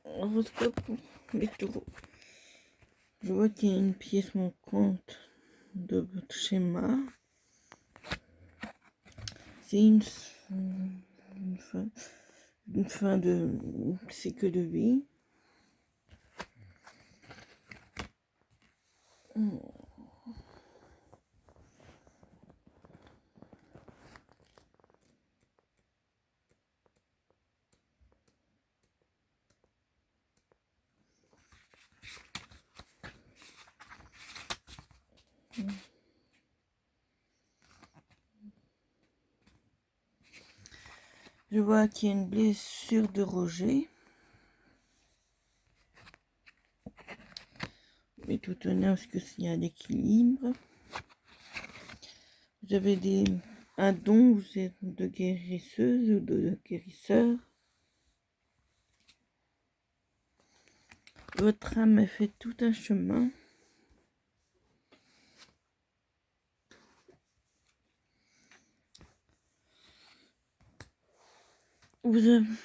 Horoscope, les taureaux. Je vois qu'il y a une pièce manquante de votre schéma. C'est une fin de cycle de vie. Je vois qu'il y a une blessure de rejet. Mais tout honneur, parce que s'il y a l'équilibre. Vous avez un don, vous êtes de guérisseuse ou de guérisseur. Votre âme a fait tout un chemin. Il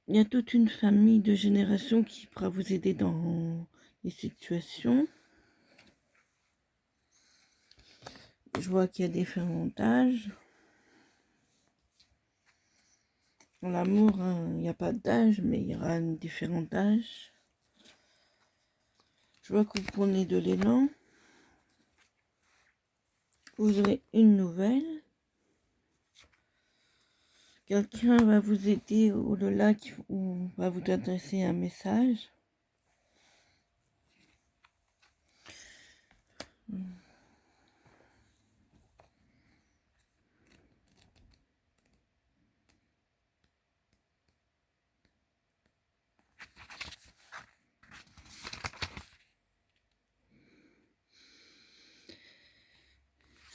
y a toute une famille de générations qui pourra vous aider dans les situations. Je vois qu'il y a différents âges. Dans l'amour, il n'y a pas d'âge, mais il y aura différents âges. Je vois que vous prenez de l'élan. Vous aurez une nouvelle. Quelqu'un va vous aider au-delà ou va vous adresser un message.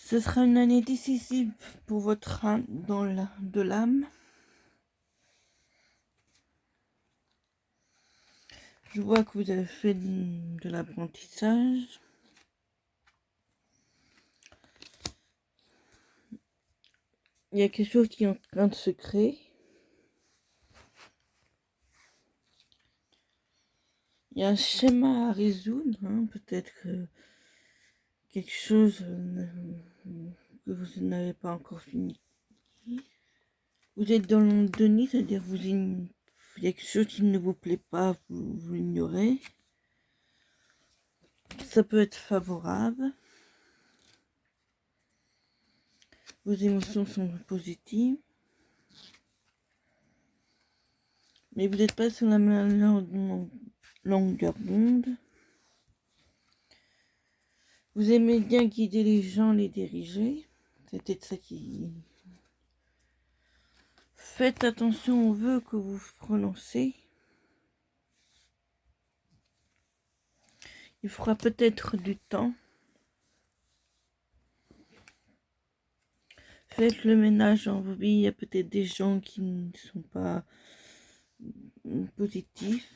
Ce sera une année décisive pour votre âme de l'âme. Je vois que vous avez fait de l'apprentissage. Il y a quelque chose qui est en train de se créer. Il y a un schéma à résoudre. Peut-être que quelque chose que vous n'avez pas encore fini. Vous êtes dans le déni, c'est-à-dire il y a quelque chose qui ne vous plaît pas, vous l'ignorez. Ça peut être favorable. Vos émotions sont positives. Mais vous n'êtes pas sur la même longueur d'onde. Vous aimez bien guider les gens, les diriger. C'est peut-être ça qui... Faites attention aux vœux que vous prononcez. Il faudra peut-être du temps. Faites le ménage dans vos vies. Il y a peut-être des gens qui ne sont pas positifs.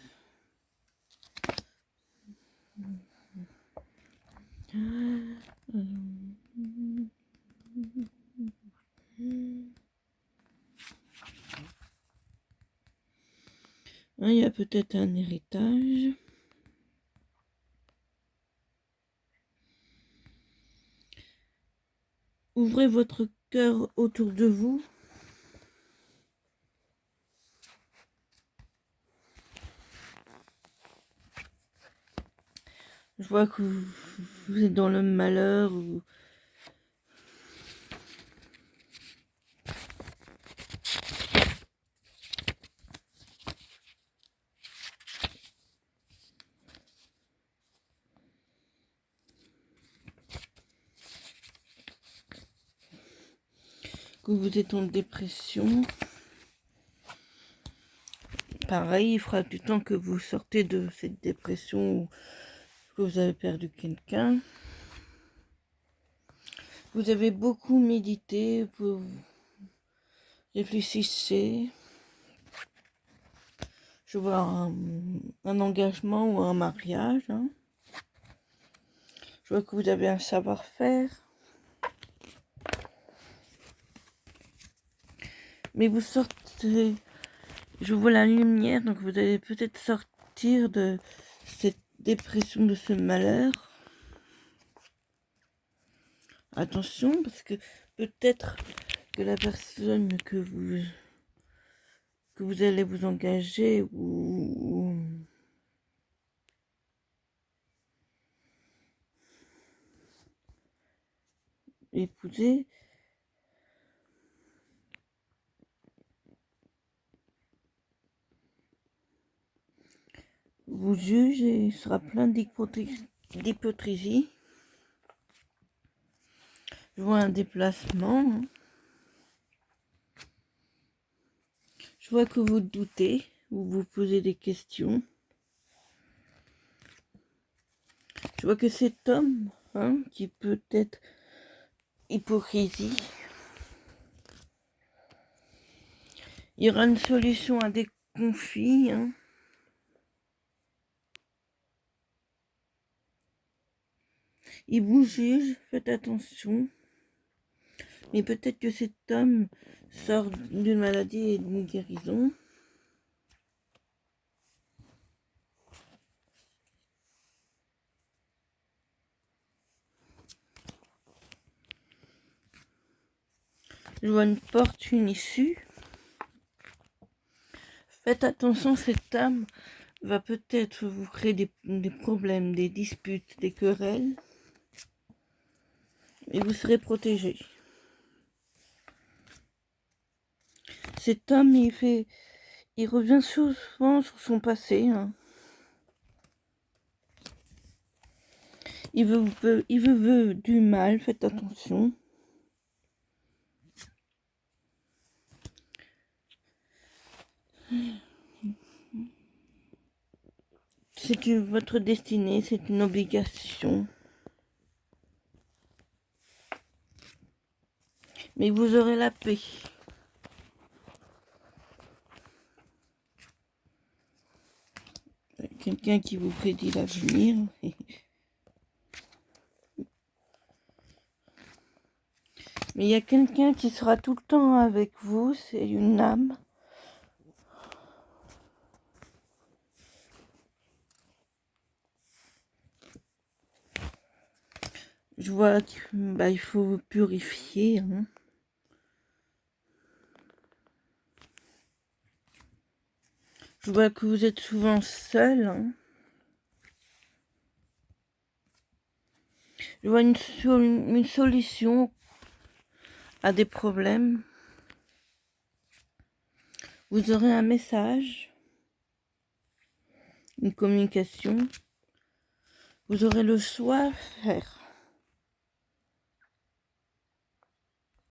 Il y a peut-être un héritage. Ouvrez votre cœur autour de vous. Je vois que vous êtes dans le malheur. Que vous êtes en dépression. Pareil, il faudra du temps que vous sortez de cette dépression ou que vous avez perdu quelqu'un. Vous avez beaucoup médité, vous réfléchissez. Je vois un engagement ou un mariage. Je vois que vous avez un savoir-faire. Mais vous sortez, je vois la lumière, donc vous allez peut-être sortir de cette dépression, de ce malheur. Attention, parce que peut-être que la personne que vous allez vous engager ou épouser vous juge et il sera plein d'hypocrisie. Je vois un déplacement. Hein. Je vois que vous doutez ou vous posez des questions. Je vois que cet homme, hein, qui peut être hypocrisie, il y aura une solution à des conflits. Hein. Il vous juge, faites attention. Mais peut-être que cet homme sort d'une maladie et d'une guérison. Je vois une porte, une issue. Faites attention, cette âme va peut-être vous créer des problèmes, des disputes, des querelles. Et vous serez protégé. Cet homme, il revient souvent sur son passé. Hein. Il veut du mal, faites attention. C'est votre destinée, c'est une obligation. Mais vous aurez la paix. Quelqu'un qui vous prédit l'avenir. Mais il y a quelqu'un qui sera tout le temps avec vous, c'est une âme. Je vois qu'il faut vous purifier. Hein. Je vois que vous êtes souvent seul. Hein. Je vois une solution à des problèmes. Vous aurez un message, une communication. Vous aurez le choix à faire.